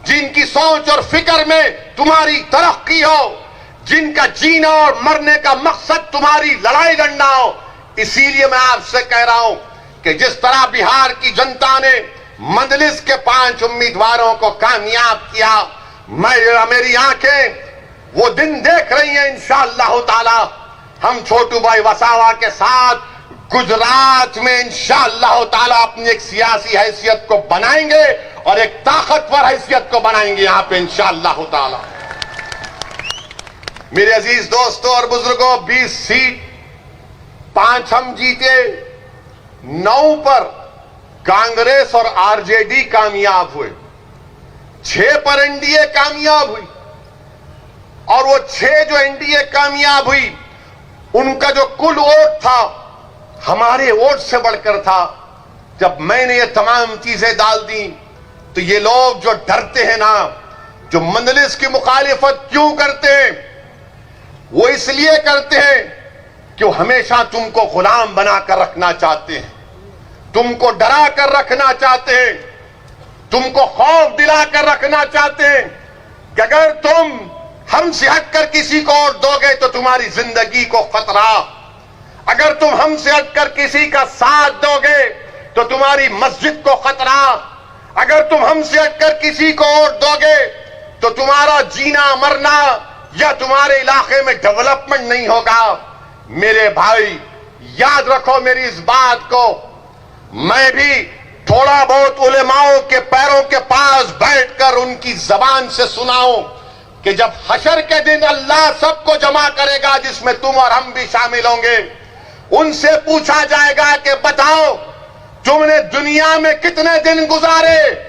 जिनकी सोच और फिक्र में तुम्हारी तरक्की हो, जिनका जीना और मरने का मकसद तुम्हारी लड़ाई लड़ना हो। इसीलिए मैं आपसे कह रहा हूं कि जिस तरह बिहार की जनता ने मजलिस के 5 उम्मीदवारों को कामयाब किया। मेरी आंखें वो दिन देख रही हैं इंशाअल्लाह ताला हम छोटू भाई वसावा के साथ गुजरात में इंशाअल्लाह ताला अपनी एक सियासी हैसियत को बनाएंगे और एक ताकतवर हैसियत को बनाएंगे यहां पे इंशाअल्लाह ताला। मेरे अजीज दोस्तों और बुजुर्गों, 20 सीट 5 हम जीते, 9 पर कांग्रेस और आरजेडी कामयाब हुए, 6 पर एनडीए कामयाब हुई। और वो 6 जो एनडीए कामयाब हुई उनका जो कुल वोट था हमारे वोट से बढ़कर था। जब मैंने ये तमाम चीजें डाल दी तो ये लोग जो डरते हैं ना, जो मंजलिस की मुखालिफत क्यों करते हैं, वो इसलिए करते हैं कि वो हमेशा तुमको गुलाम बनाकर रखना चाहते हैं, तुमको डरा कर रखना चाहते हैं, तुमको खौफ दिलाकर रखना चाहते हैं कि अगर तुम हमसे हटकर किसी को और दोगे तो तुम्हारी जिंदगी को खतरा, अगर तुम हमसे हटकर किसी का साथ दोगे तो तुम्हारी मस्जिद को खतरा, अगर तुम हमसे हटकर किसी को और दोगे तो तुम्हारा जीना मरना या तुम्हारे इलाके में डेवलपमेंट नहीं होगा। मेरे भाई याद रखो मेरी इस बात को, मैं भी थोड़ा बहुत उलेमाओं के पैरों के पास बैठकर उनकी जबान से सुनाऊं कि जब हशर के दिन अल्लाह सबको जमा करेगा जिसमें तुम और हम भी शामिल होंगे, उनसे पूछा जाएगा कि बताओ तुमने दुनिया में कितने दिन गुजारे।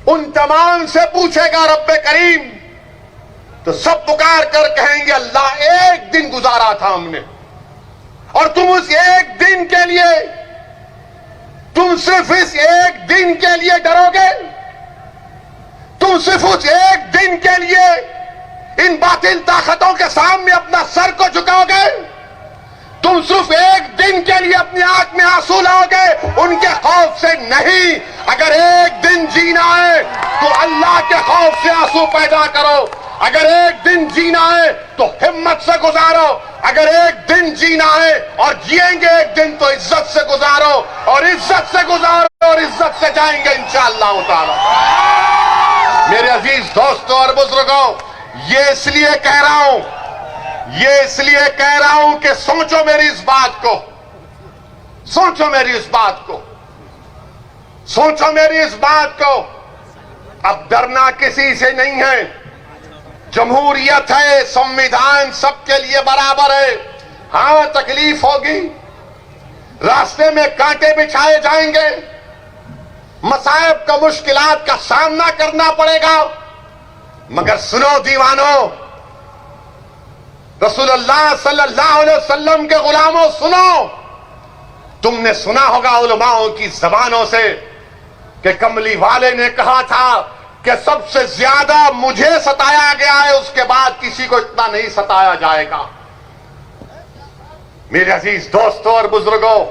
उन तमाम से पूछेगा रब्बे करीम, तो सब पुकार कर कहेंगे अल्लाह एक दिन गुजारा था हमने। और तुम उस एक दिन के लिए, तुम सिर्फ इस एक दिन के लिए डरोगे, तुम सिर्फ उस एक दिन के लिए इन बातिल ताकतों के सामने अपना सर को झुकाओगे, तुम सिर्फ एक दिन के लिए अपनी आंख में आंसू लाओगे उनके खौफ से नहीं। अगर एक दिन जीना है तो अल्लाह के खौफ से आंसू पैदा करो, अगर एक दिन जीना है तो हिम्मत से गुजारो, अगर एक दिन जीना है और जिएंगे एक दिन तो इज्जत से गुजारो, और इज्जत से गुजारो और इज्जत से जाएंगे इंशाअल्लाह ताला। मेरे अजीज दोस्तों और बुजुर्गों, ये इसलिए कह रहा हूं, ये इसलिए कह रहा हूं कि सोचो मेरी इस बात को, सोचो मेरी इस बात को, सोचो मेरी इस बात को। अब डरना किसी से नहीं है, जमहूरियत है, संविधान सबके लिए बराबर है। हां तकलीफ होगी, रास्ते में कांटे बिछाए जाएंगे, मसाइब का मुश्किलात का सामना करना पड़ेगा, मगर सुनो दीवानों, रसूलुल्लाह सल्लल्लाहु अलैहि वसल्लम के गुलामों सुनो, तुमने सुना होगा उलमाओं की जबानों से कि कमली वाले ने कहा था कि सबसे ज्यादा मुझे सताया गया है, उसके बाद किसी को इतना नहीं सताया जाएगा। मेरे अजीज दोस्तों और बुजुर्गों,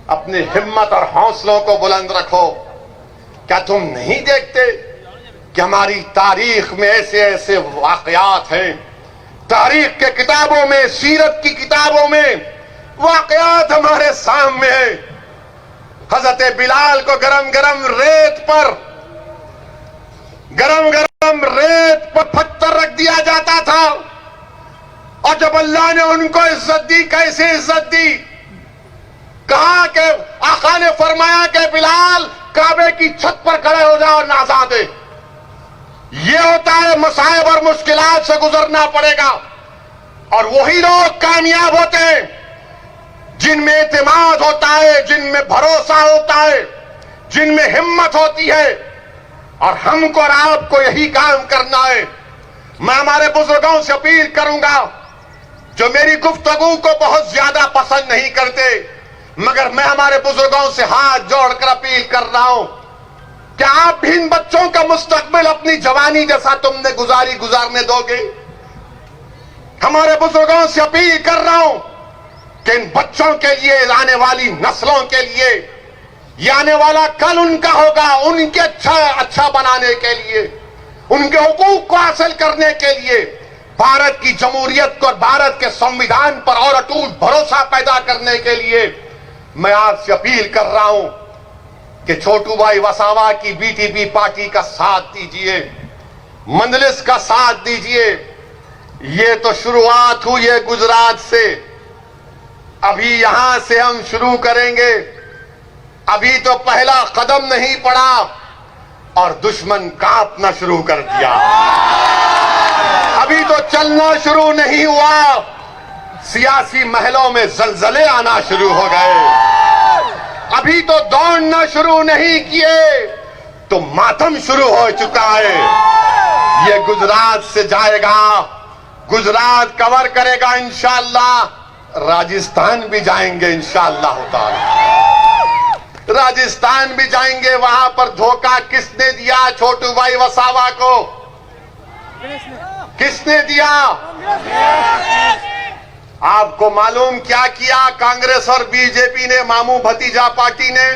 अपनी हिम्मत और हौसलों को बुलंद रखो। क्या तुम नहीं देखते कि हमारी तारीख में ऐसे ऐसे वाकयात हैं, तारीख के किताबों में, सीरत की किताबों में वाकयात हमारे सामने हैं। हजरत बिलाल को गरम गरम रेत पर पत्थर रख दिया जाता था, और जब अल्लाह ने उनको इज्जत दी, कैसे इज्जत दी, कहा कि आका ने फरमाया कि बिलाल काबे की छत पर खड़े हो जाओ और नाजा दे। ये होता है मसाइब और मुश्किलात से गुजरना पड़ेगा, और वही लोग कामयाब होते हैं जिनमें एतमाद होता है, जिनमें भरोसा होता है, जिनमें हिम्मत होती है। और हमको और आपको यही काम करना है। मैं हमारे बुजुर्गों से अपील करूंगा जो मेरी गुफ्तगू को बहुत ज्यादा पसंद नहीं करते, मगर मैं हमारे बुजुर्गों से हाथ जोड़कर अपील कर रहा हूं, क्या आप भी इन बच्चों का मुस्तकबिल अपनी जवानी जैसा तुमने गुजारने दोगे? हमारे बुजुर्गों से अपील कर रहा हूं कि इन बच्चों के लिए, आने वाली नस्लों के लिए, ये आने वाला कल उनका होगा, उनके अच्छा बनाने के लिए, उनके हुकूक को हासिल करने के लिए, भारत की जमहूरियत को, भारत के संविधान पर और अटूट भरोसा पैदा करने के लिए मैं आपसे अपील कर रहा हूं कि छोटू भाई वसावा की बीटीपी पार्टी का साथ दीजिए, मंजलिस का साथ दीजिए। ये तो शुरुआत हुई है गुजरात से, अभी यहां से हम शुरू करेंगे। अभी तो पहला कदम नहीं पड़ा और दुश्मन कांपना शुरू कर दिया। अभी तो चलना शुरू नहीं हुआ, सियासी महलों में जलजले आना शुरू हो गए। अभी तो दौड़ना शुरू नहीं किए तो मातम शुरू हो चुका है। ये गुजरात से जाएगा, गुजरात कवर करेगा इंशाअल्लाह, राजस्थान भी जाएंगे इंशाअल्लाह ताला। राजस्थान भी जाएंगे। वहां पर धोखा किसने दिया छोटू भाई वसावा को? किसने दिया? आपको मालूम क्या किया कांग्रेस और बीजेपी ने, मामू भतीजा पार्टी ने?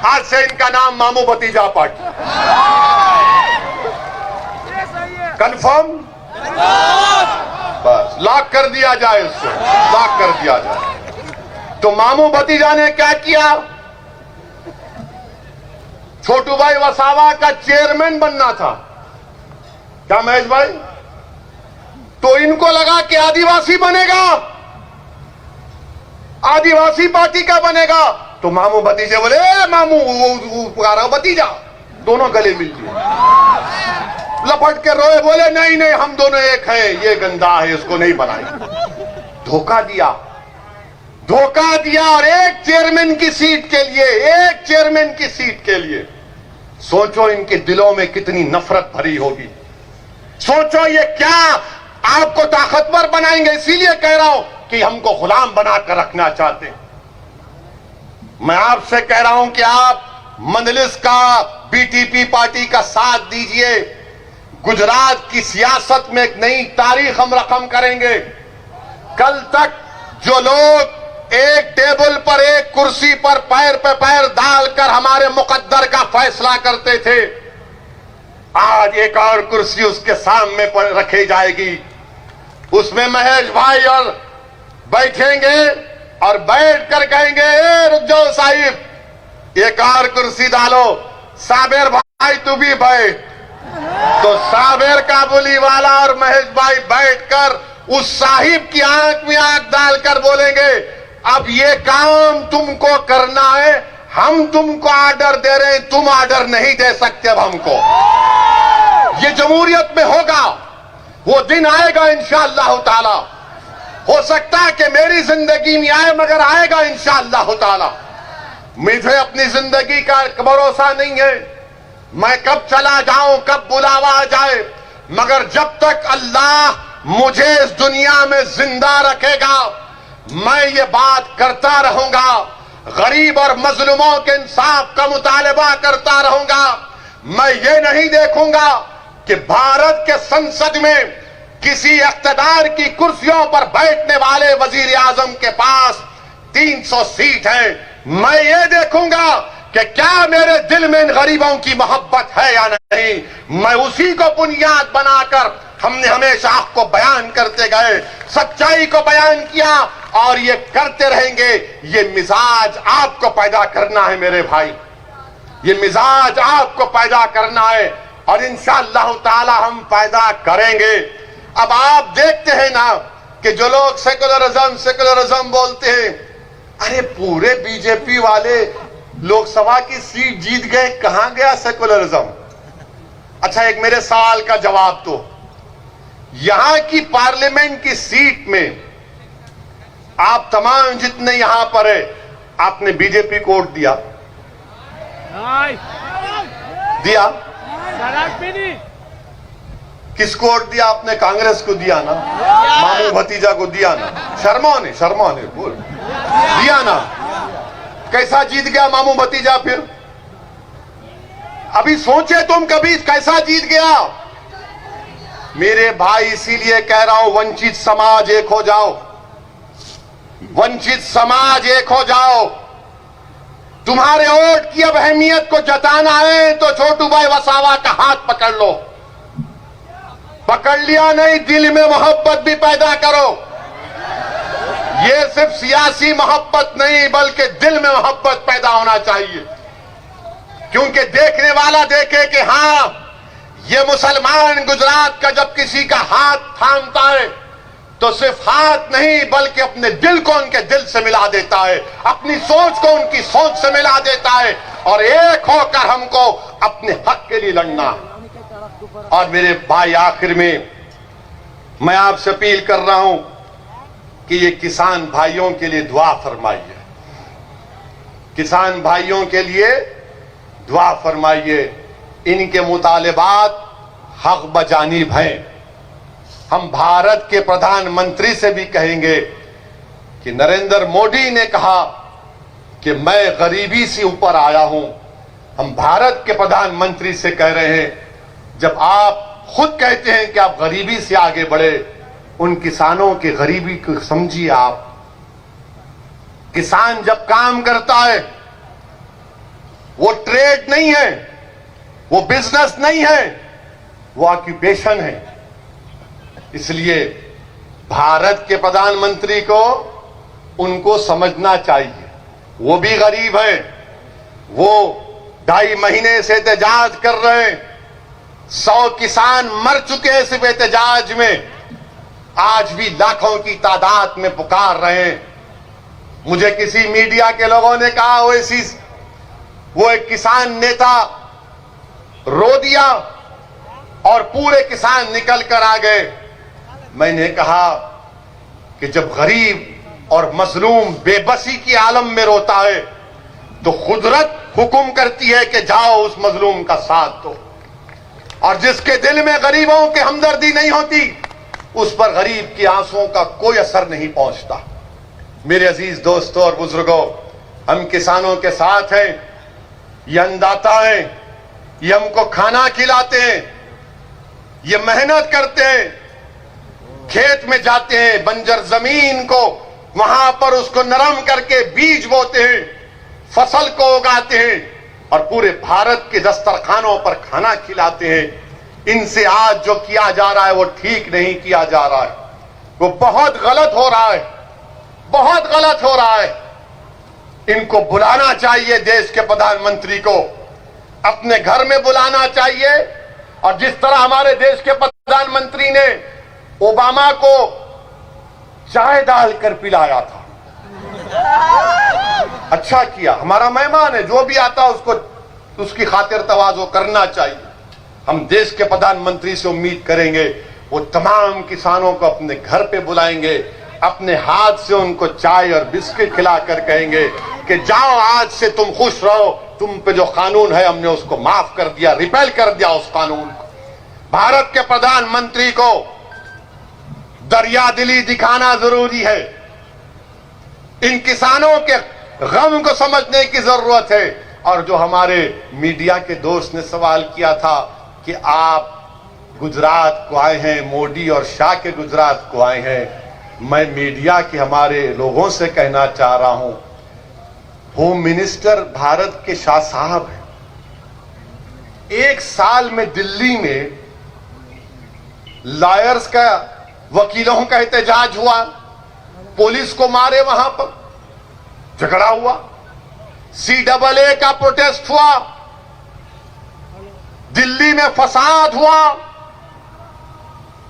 आज से इनका नाम मामू भतीजा पार्टी। कंफर्म? बस लॉक कर दिया जाए, इसको लॉक कर दिया जाए। तो मामू भतीजा ने क्या किया? छोटू भाई वसावा का चेयरमैन बनना था क्या महेश भाई? तो इनको लगा कि आदिवासी बनेगा, आदिवासी पार्टी का बनेगा। तो मामू भतीजे बोले मामू पुकारा भतीजा, दोनों गले मिल गए, लपट के रोए, बोले नहीं नहीं हम दोनों एक हैं, ये गंदा है, इसको नहीं बनाएंगे। धोखा दिया, धोखा दिया। और एक चेयरमैन की सीट के लिए, एक चेयरमैन की सीट के लिए सोचो इनके दिलों में कितनी नफरत भरी होगी। सोचो ये क्या आपको ताकतवर बनाएंगे। इसीलिए कह रहा हूं कि हमको गुलाम बनाकर रखना चाहते हैं। मैं आपसे कह रहा हूं कि आप मंजलिस का, बीटीपी पार्टी का साथ दीजिए। गुजरात की सियासत में एक नई तारीख हम रकम करेंगे। कल तक जो लोग एक टेबल पर, एक कुर्सी पर पैर पे पैर डालकर हमारे मुकद्दर का फैसला करते थे, आज एक और कुर्सी उसके सामने पर रखी जाएगी। उसमें महेश भाई और बैठेंगे और बैठकर कहेंगे ए रुक जाओ साहिब, एक और कुर्सी डालो, साबिर भाई तू भी बैठ। तो साबिर काबुली वाला और महेश भाई बैठकर उस साहिब की आंख में आंख डालकर बोलेंगे अब ये काम तुमको करना है, हम तुमको ऑर्डर दे रहे हैं, तुम ऑर्डर नहीं दे सकते अब हमको। ये जमहूरियत में होगा, वो दिन आएगा इंशाअल्लाह ताला। हो सकता है कि मेरी जिंदगी में आए, मगर आएगा इंशाअल्लाह ताला। मुझे अपनी जिंदगी का भरोसा नहीं है, मैं कब चला जाऊं, कब बुलावा आ जाए, मगर जब तक अल्लाह मुझे इस दुनिया में जिंदा रखेगा मैं ये बात करता रहूंगा। गरीब और मजलूमों के इंसाफ का मुतालबा करता रहूंगा। मैं ये नहीं देखूंगा कि भारत के संसद में किसी इख्तिदार की कुर्सियों पर बैठने वाले वजीर आजम के पास 300 सीट है। मैं ये देखूंगा कि क्या मेरे दिल में इन गरीबों की मोहब्बत है या नहीं। मैं उसी को बुनियाद बनाकर हमने हमेशा हक को बयान करते गए, सच्चाई को बयान किया और ये करते रहेंगे। ये मिजाज आपको पैदा करना है मेरे भाई, ये मिजाज आपको पैदा करना है और इंशाअल्लाह ताला हम पैदा करेंगे। अब आप देखते हैं ना कि जो लोग सेकुलरिज्म बोलते हैं, अरे पूरे बीजेपी वाले लोकसभा की सीट जीत गए, कहां गया सेकुलरिज्म? अच्छा एक मेरे सवाल का जवाब दो, यहां की पार्लियामेंट की सीट में आप तमाम जितने यहां पर है, आपने बीजेपी को वोट दिया? दिया? किसको वोट दिया आपने? कांग्रेस को दिया ना, मामू भतीजा को दिया ना, शर्मा ने बोल दिया ना। कैसा जीत गया मामू भतीजा? फिर अभी सोचे तुम कभी कैसा जीत गया मेरे भाई। इसीलिए कह रहा हूं वंचित समाज एक हो जाओ, वंचित समाज एक हो जाओ। तुम्हारे वोट की अब अहमियत को जताना है तो छोटू भाई वसावा का हाथ पकड़ लो। पकड़ लिया नहीं, दिल में मोहब्बत भी पैदा करो। ये सिर्फ सियासी मोहब्बत नहीं बल्कि दिल में मोहब्बत पैदा होना चाहिए, क्योंकि देखने वाला देखे कि हां ये मुसलमान गुजरात का जब किसी का हाथ थामता है तो सिर्फ हाथ नहीं बल्कि अपने दिल को उनके दिल से मिला देता है, अपनी सोच को उनकी सोच से मिला देता है और एक होकर हमको अपने हक के लिए लड़ना है। और मेरे भाई, आखिर में मैं आपसे अपील कर रहा हूं कि ये किसान भाइयों के लिए दुआ फरमाइए, किसान भाइयों के लिए दुआ फरमाइए। इनके मुतालिबात हक बजानिब हैं। हम भारत के प्रधानमंत्री से भी कहेंगे कि नरेंद्र मोदी ने कहा कि मैं गरीबी से ऊपर आया हूं। हम भारत के प्रधानमंत्री से कह रहे हैं, जब आप खुद कहते हैं कि आप गरीबी से आगे बढ़े, उन किसानों की गरीबी को समझिए। आप किसान जब काम करता है वो ट्रेड नहीं है, वो बिजनेस नहीं है, वो ऑक्यूपेशन है। इसलिए भारत के प्रधानमंत्री को उनको समझना चाहिए। वो भी गरीब है, वो 2.5 महीने से एहतजाज कर रहे हैं। 100 किसान मर चुके हैं सिर्फ एहतजाज में, आज भी लाखों की तादाद में पुकार रहे हैं। मुझे किसी मीडिया के लोगों ने कहा वो एक किसान नेता रो दिया और पूरे किसान निकल कर आ गए। मैंने कहा कि जब गरीब और मजलूम बेबसी की आलम में रोता है तो कुदरत हुक्म करती है कि जाओ उस मजलूम का साथ दो, और जिसके दिल में गरीबों की हमदर्दी नहीं होती उस पर गरीब की आंसुओं का कोई असर नहीं पहुंचता। मेरे अजीज दोस्तों और बुजुर्गों, हम किसानों के साथ हैं। ये अन्नदाता हैं, ये हमको खाना खिलाते हैं, ये मेहनत करते हैं, खेत में जाते हैं, बंजर जमीन को वहां पर उसको नरम करके बीज बोते हैं, फसल को उगाते हैं और पूरे भारत के दस्तरखानों पर खाना खिलाते हैं। इनसे आज जो किया जा रहा है वो ठीक नहीं किया जा रहा है, वो बहुत गलत हो रहा है, बहुत गलत हो रहा है। इनको बुलाना चाहिए, देश के प्रधानमंत्री को अपने घर में बुलाना चाहिए। और जिस तरह हमारे देश के प्रधानमंत्री ने ओबामा को चाय डालकर पिलाया था, अच्छा किया। हमारा मेहमान है, जो भी आता उसको उसकी खातिर तवाज़ो करना चाहिए। हम देश के प्रधानमंत्री से उम्मीद करेंगे वो तमाम किसानों को अपने घर पे बुलाएंगे, अपने हाथ से उनको चाय और बिस्किट खिलाकर कहेंगे कि जाओ, आज से तुम खुश रहो, तुम पे जो कानून है हमने उसको माफ कर दिया, रिपेल कर दिया उस कानून को। भारत के प्रधानमंत्री को दरियादिली दिखाना जरूरी है। इन किसानों के गम को समझने की जरूरत है। और जो हमारे मीडिया के दोस्त ने सवाल किया था कि आप गुजरात को आए हैं, मोदी और शाह के गुजरात को आए हैं, मैं मीडिया के हमारे लोगों से कहना चाह रहा हूं, होम मिनिस्टर भारत के शाह साहब हैं। 1 साल में दिल्ली में लॉयर्स का, वकीलों का एहतजाज हुआ, पुलिस को मारे, वहां पर झगड़ा हुआ, CAA का प्रोटेस्ट हुआ, दिल्ली में फसाद हुआ,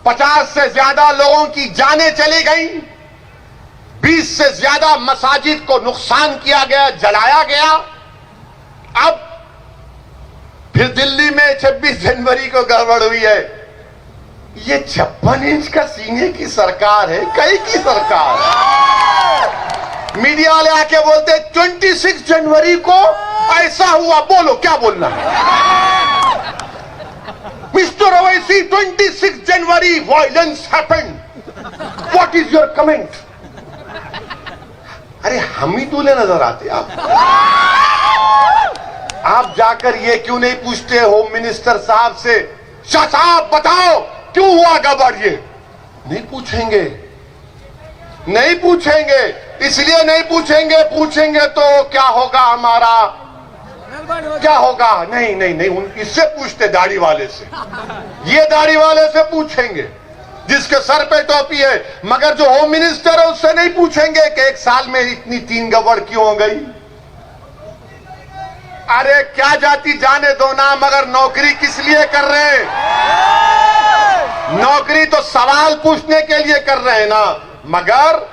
50 से ज्यादा लोगों की जानें चली गई, 20 से ज्यादा मसाजिद को नुकसान किया गया, जलाया गया। अब फिर दिल्ली में 26 जनवरी को गड़बड़ हुई है। ये 56 इंच का सीने की सरकार है, कई की सरकार है। मीडिया वाले आके बोलते 26 जनवरी को ऐसा हुआ, बोलो क्या बोलना है mister Owaisi? 26 January violence happened, what is your comment? अरे हम ही दूल्हे नजर आते आप जाकर ये क्यों नहीं पूछते होम मिनिस्टर साहब से, शाह साहब बताओ क्यों हुआ गड़बड़? ये नहीं पूछेंगे, नहीं पूछेंगे। इसलिए नहीं पूछेंगे, पूछेंगे तो क्या होगा, हमारा क्या होगा? नहीं, इससे पूछते, दाढ़ी वाले से। ये दाढ़ी वाले से पूछेंगे जिसके सर पे टोपी है, मगर जो होम मिनिस्टर है उससे नहीं पूछेंगे कि एक साल में इतनी 3 गड़बड़ क्यों हो गई। अरे क्या जाति जाने दो ना, मगर नौकरी किस लिए कर रहे हैं? नौकरी तो सवाल पूछने के लिए कर रहे हैं ना। मगर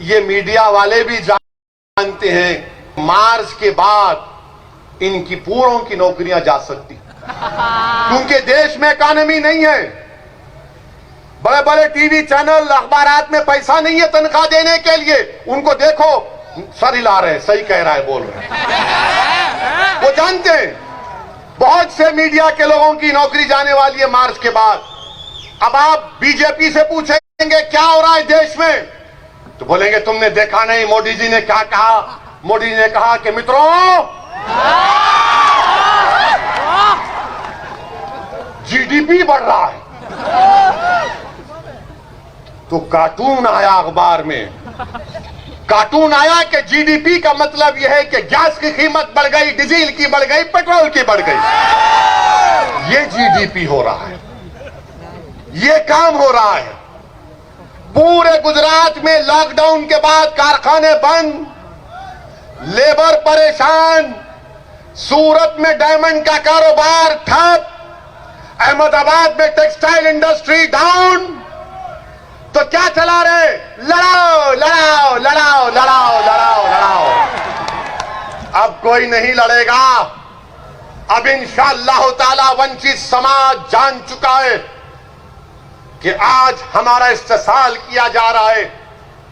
ये मीडिया वाले भी जानते हैं मार्च के बाद इनकी पूरों की नौकरियां जा सकती, क्योंकि देश में इकॉनमी नहीं है। बड़े बड़े टीवी चैनल अखबारात में पैसा नहीं है तनख्वाह देने के लिए। उनको देखो सर हिला रहे हैं, सही कह रहा है, बोल रहे हैं। वो जानते हैं बहुत से मीडिया के लोगों की नौकरी जाने वाली है मार्च के बाद। अब आप बीजेपी से पूछेंगे क्या हो रहा है देश में, तो बोलेंगे तुमने देखा नहीं मोदी जी ने क्या कहा। मोदी जी ने कहा कि मित्रों जीडीपी बढ़ रहा है। तो कार्टून आया अखबार में, कार्टून आया कि जीडीपी का मतलब यह है कि गैस की कीमत बढ़ गई, डीजल की बढ़ गई, पेट्रोल की बढ़ गई। ये जीडीपी हो रहा है, ये काम हो रहा है। पूरे गुजरात में लॉकडाउन के बाद कारखाने बंद, लेबर परेशान, सूरत में डायमंड का कारोबार ठप, अहमदाबाद में टेक्सटाइल इंडस्ट्री डाउन। तो क्या चला रहे? लड़ाओ लड़ाओ लड़ाओ लड़ाओ लड़ाओ लड़ाओ। अब कोई नहीं लड़ेगा। अब इंशाअल्लाह ताला वंचित समाज जान चुका है कि आज हमारा इस्तेसाल किया जा रहा है।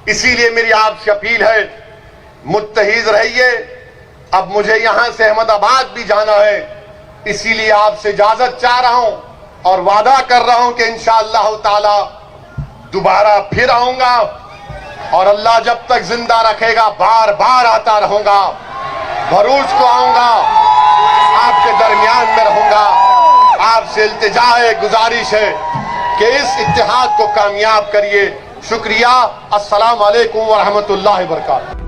इसीलिए मेरी आपसे अपील है, मुत्तहिद रहिए। अब मुझे यहां से अहमदाबाद भी जाना है, इसीलिए आपसे इजाजत चाह रहा हूं और वादा कर रहा हूं कि इंशाअल्लाह ताला दोबारा फिर आऊंगा और अल्लाह जब तक जिंदा रखेगा बार बार आता रहूंगा। भरूच को आऊंगा, आपके दरमियान में रहूंगा। आपसे इल्तिजा है, गुजारिश है कि इस इत्तेहाद को कामयाब करिए। शुक्रिया। अस्सलाम वालेकुम व रहमतुल्लाहि व बरकातहू।